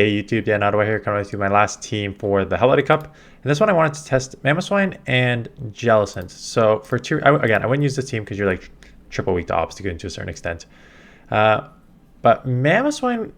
Hey YouTube, Dan Ottawa here, coming with you my last team for the Holiday Cup. And this one I wanted to test Mamoswine and Jellicent. So for again, I wouldn't use this team because you're like triple weak to Obstagoon to a certain extent. But Mamoswine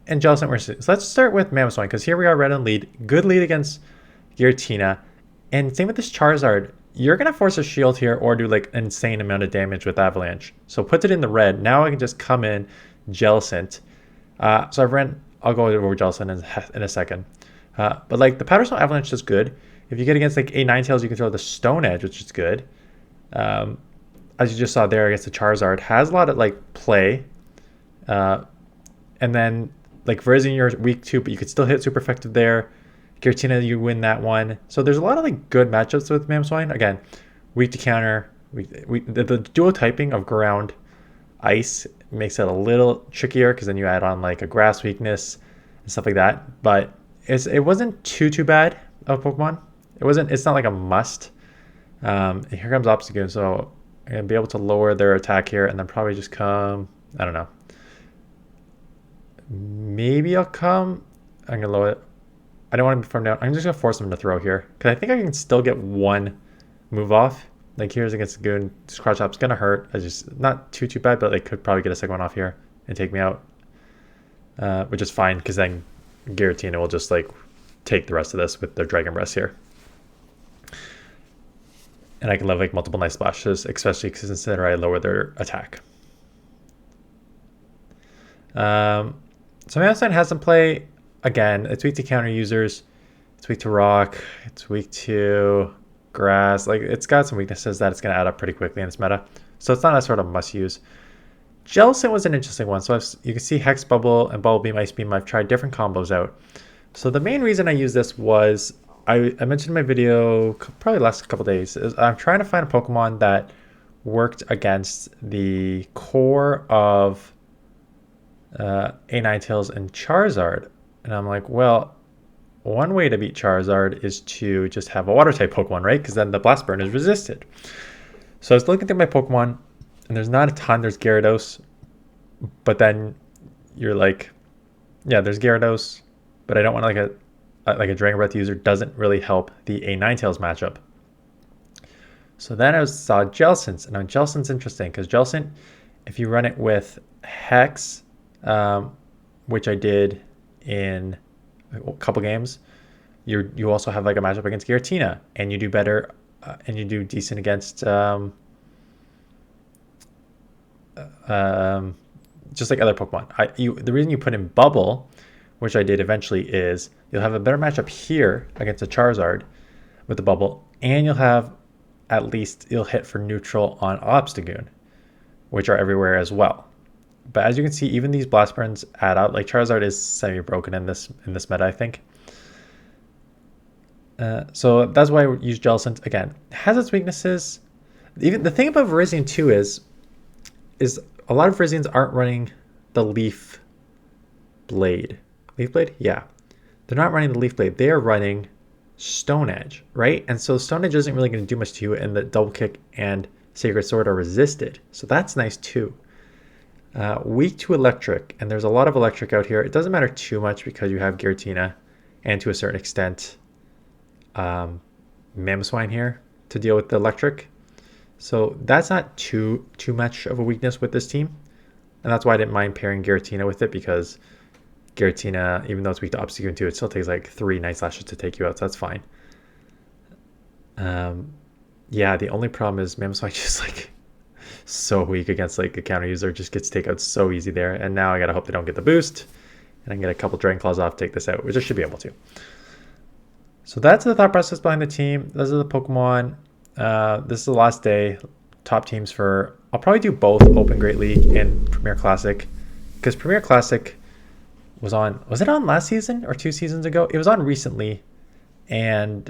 and Jellicent were, so let's start with Mamoswine because here we are red on lead. Good lead against Giratina. And same with this Charizard. You're going to force a shield here or do like an insane amount of damage with Avalanche. So puts it in the red. Now I can just come in Jellicent. So I'll go over Jellicent in a second. But like the Powder Stone Avalanche is good. If you get against like a Ninetales, you can throw the Stone Edge, which is good. As you just saw there against the Charizard, has a lot of like play. And then like Virizion, you're weak too, but you could still hit super effective there. Giratina, you win that one. So there's a lot of like good matchups with Mamoswine. Again, weak to counter. The dual typing of ground ice makes it a little trickier because then you add on like a grass weakness and stuff like that. But it wasn't too bad of Pokemon. It's not like a must. And here comes Obstagoon, so I'm gonna be able to lower their attack here and then probably just come. I don't know. Maybe I'll come. I'm gonna lower it. I don't want to be from down. I'm just gonna force them to throw here because I think I can still get one move off. Like here's against the Goon. This Crotch Chop's gonna hurt. I just not too bad, but they could probably get a second one off here and take me out, which is fine because then Giratina will just like take the rest of this with their Dragon Breath here, and I can live like multiple Nice Splashes, especially because I lower their attack. So Mamoswine has some play. Again, it's weak to counter users. It's weak to rock. It's weak to grass. Like it's got some weaknesses that it's going to add up pretty quickly in this meta. So it's not a sort of must use. Jellicent was an interesting one. So you can see Hex Bubble and Bubble Beam, Ice Beam. I've tried different combos out. So the main reason I use this was I mentioned in my video probably last couple days is I'm trying to find a Pokemon that worked against the core of a Ninetales and Charizard. And I'm like, well, one way to beat Charizard is to just have a water type Pokemon, right? Because then the Blast Burn is resisted. So I was looking through my Pokemon, and there's not a ton. There's Gyarados, but then you're like, yeah, there's Gyarados, but I don't want like a Dragon Breath user. Doesn't really help the A Ninetales matchup. So then I saw Jellicent, and now Jellicent's interesting because Jellicent, if you run it with Hex, which I did in a couple games, you also have like a matchup against Giratina, and you do better, and you do decent against just like other Pokemon. The reason you put in Bubble, which I did eventually, is you'll have a better matchup here against a Charizard with the Bubble, and you'll hit for neutral on Obstagoon, which are everywhere as well. But as you can see, even these Blast Burns add up. Like Charizard is semi-broken in this meta, I think. So that's why I use Jellicent. Again, it has its weaknesses. Even the thing about Virizion too is a lot of Virizions aren't running the Leaf Blade. Leaf Blade? Yeah. They're not running the Leaf Blade. They are running Stone Edge, right? And so Stone Edge isn't really going to do much to you, and the Double Kick and Sacred Sword are resisted. So that's nice too. Weak to electric, and there's a lot of electric out here. It doesn't matter too much because you have Giratina and to a certain extent Mamoswine here to deal with the electric. So that's not too much of a weakness with this team, and that's why I didn't mind pairing Giratina with it, because Giratina, even though it's weak to Obstagoon too, it still takes like 3 Night Slashes to take you out, so that's fine. Yeah, the only problem is Mamoswine just like so weak against like a counter user, just gets takeout so easy there. And now I gotta hope they don't get the boost, and I can get a couple Dragon Claws off, take this out, which I should be able to. So that's the thought process behind the team. Those are the Pokemon. This is the last day. Top teams for, I'll probably do both Open Great League and Premier Classic, because Premier Classic was it on last season or 2 seasons ago? It was on recently, and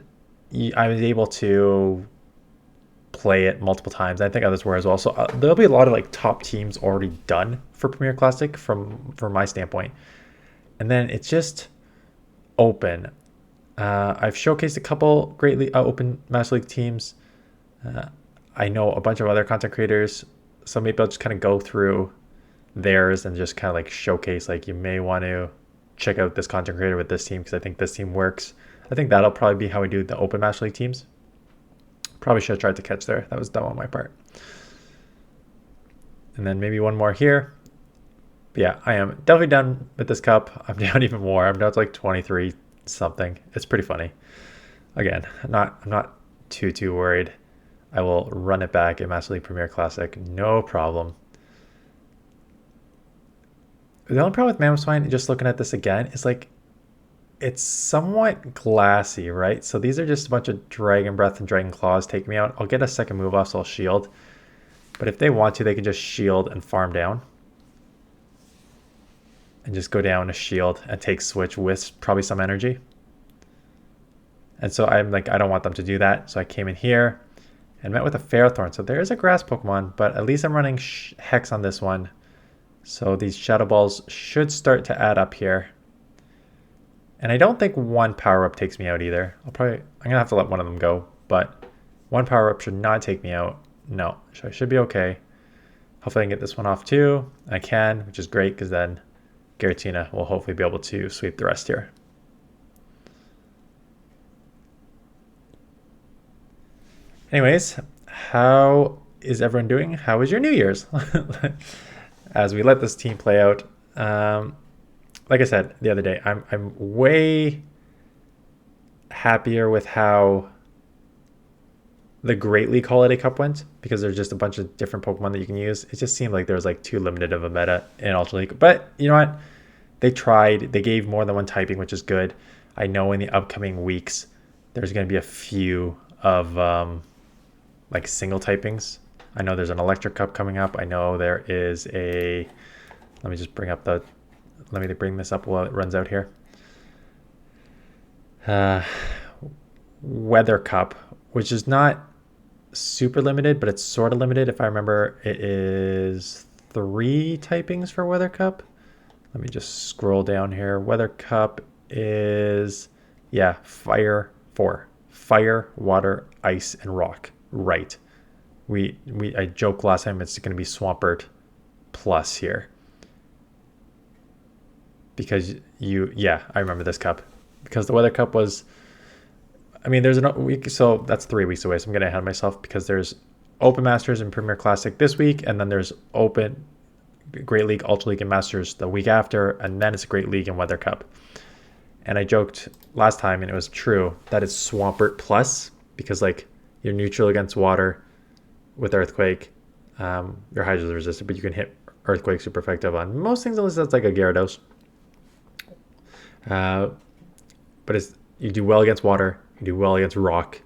I was able to play it multiple times. I think others were as well. So there'll be a lot of like top teams already done for Premier Classic from my standpoint. And then it's just open. I've showcased a couple greatly open Master League teams. I know a bunch of other content creators, so maybe I'll just kind of go through theirs and just kind of like showcase, like you may want to check out this content creator with this team because I think this team works. I think that'll probably be how I do the Open Master League teams. Probably should have tried to catch there. That was dumb on my part. And then maybe one more here. But yeah, I am definitely done with this cup. I'm down even more. I'm down to like 23 something. It's pretty funny. Again, I'm not too worried. I will run it back in Master League Premier Classic, no problem. The only problem with Mamoswine, just looking at this again, is like it's somewhat glassy, right? So these are just a bunch of Dragon Breath and Dragon Claws take me out. I'll get a second move off, so I'll shield. But if they want to, they can just shield and farm down. And just go down a shield and take switch with probably some energy. And so I'm like, I don't want them to do that. So I came in here and met with a Ferrothorn. So there is a grass Pokemon, but at least I'm running Hex on this one. So these Shadow Balls should start to add up here. And I don't think one power-up takes me out either. I'm going to have to let one of them go, but one power-up should not take me out. No, so I should be okay. Hopefully I can get this one off too. I can, which is great because then Giratina will hopefully be able to sweep the rest here. Anyways, how is everyone doing? How was your New Year's? As we let this team play out. Like I said the other day, I'm way happier with how the Great League Holiday Cup went because there's just a bunch of different Pokemon that you can use. It just seemed like there was like too limited of a meta in Ultra League. But you know what? They tried. They gave more than one typing, which is good. I know in the upcoming weeks, there's going to be a few of like single typings. I know there's an Electric Cup coming up. I know there is a... Let me just bring up the... Let me bring this up while it runs out here. Weather Cup, which is not super limited, but it's sort of limited. If I remember, it is 3 typings for Weather Cup. Let me just scroll down here. Weather Cup is, yeah, Fire 4. Fire, Water, Ice, and Rock. Right. I joked last time it's going to be Swampert plus here. Because yeah, I remember this cup. Because the Weather Cup was, I mean, there's a week, so that's 3 weeks away. So I'm getting ahead of myself because there's Open Masters and Premier Classic this week, and then there's Open, Great League, Ultra League, and Masters the week after, and then it's Great League and Weather Cup. And I joked last time, and it was true, that it's Swampert plus, because like you're neutral against water with Earthquake. Your Hydra's resistant, but you can hit Earthquake super effective on most things unless that's like a Gyarados. But you do well against water, you do well against rock,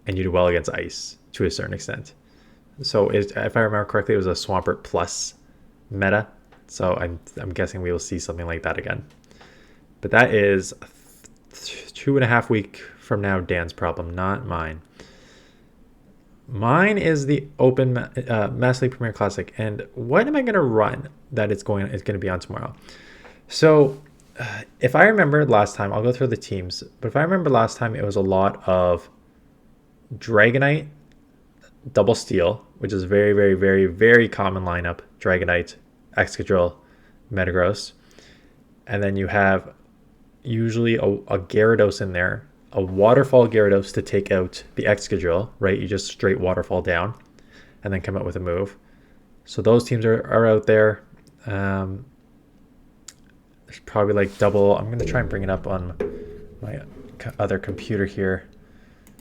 and you do well against ice to a certain extent. So if I remember correctly, it was a Swampert plus meta. So I'm guessing we will see something like that again. But that is 2.5 weeks from now, Dan's problem, not mine. Mine is the Open Master League Premier Classic. And what am I going to run that it's going to be on tomorrow? So if I remember last time, I'll go through the teams. But if I remember last time, it was a lot of Dragonite, Double Steel, which is very, very, very, very common lineup. Dragonite, Excadrill, Metagross. And then you have usually a Gyarados in there, a Waterfall Gyarados to take out the Excadrill, right? You just straight Waterfall down and then come out with a move. So those teams are out there. There's probably like double. I'm going to try and bring it up on my other computer here.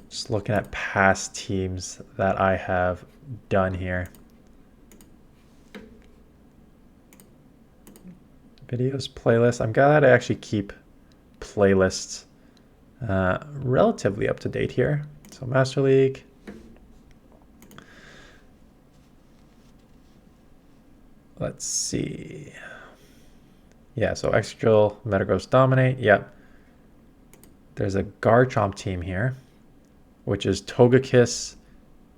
Just looking at past teams that I have done here. Videos, playlists. I'm glad I actually keep playlists relatively up to date here. So Master League. Let's see. Yeah, so Excadrill, Metagross dominate. Yep. There's a Garchomp team here, which is Togekiss,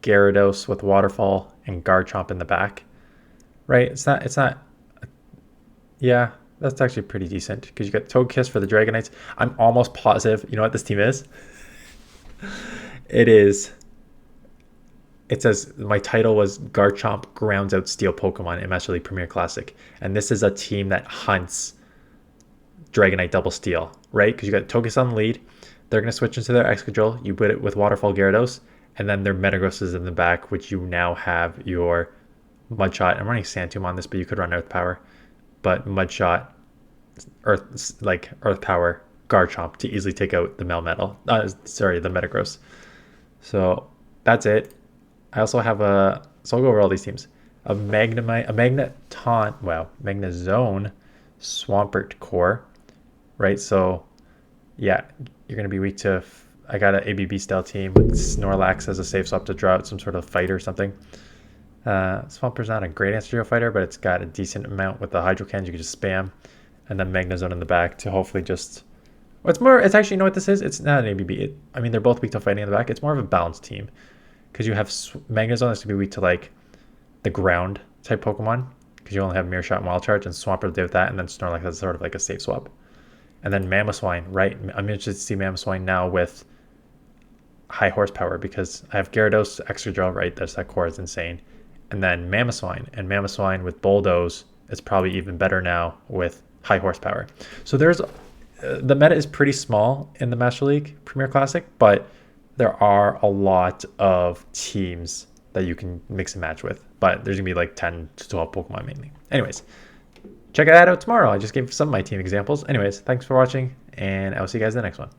Gyarados with Waterfall, and Garchomp in the back. Right? It's not. Yeah, that's actually pretty decent because you got Togekiss for the Dragonites. I'm almost positive. You know what this team is? It says my title was Garchomp grounds out Steel Pokemon in Master League Premier Classic. And this is a team that hunts Dragonite Double Steel, right? Because you got Togekiss on the lead. They're going to switch into their Excadrill. You put it with Waterfall Gyarados, and then their Metagross is in the back, which you now have your Mudshot. I'm running Sand Tomb on this, but you could run Earth Power. But Mudshot, Earth Power, Garchomp to easily take out the Melmetal. The Metagross. So that's it. I also have so I'll go over all these teams. A Magnezone Swampert core, right? So yeah, you're going to be weak to, I got an ABB style team with Snorlax as a safe swap to draw out some sort of fight or something. Swampert's not a great answer fighter, but it's got a decent amount with the Hydro Cans you can just spam. And then Magnezone in the back to hopefully just, it's actually, you know what this is? It's not an ABB. I mean, they're both weak to fighting in the back. It's more of a balanced team. Because you have Magnezone that's going to be weak to like the ground type Pokemon. Because you only have Mirror Shot and Wild Charge, and Swampert to deal with that, and then Snorlax has sort of like a safe swap. And then Mamoswine, right? I'm interested to see Mamoswine now with high horsepower because I have Gyarados, Excadrill, right? That core is insane. And then Mamoswine with Bulldoze is probably even better now with high horsepower. So the meta is pretty small in the Master League Premier Classic, but there are a lot of teams that you can mix and match with. But there's going to be like 10 to 12 Pokemon mainly. Anyways, check that out tomorrow. I just gave some of my team examples. Anyways, thanks for watching, and I will see you guys in the next one.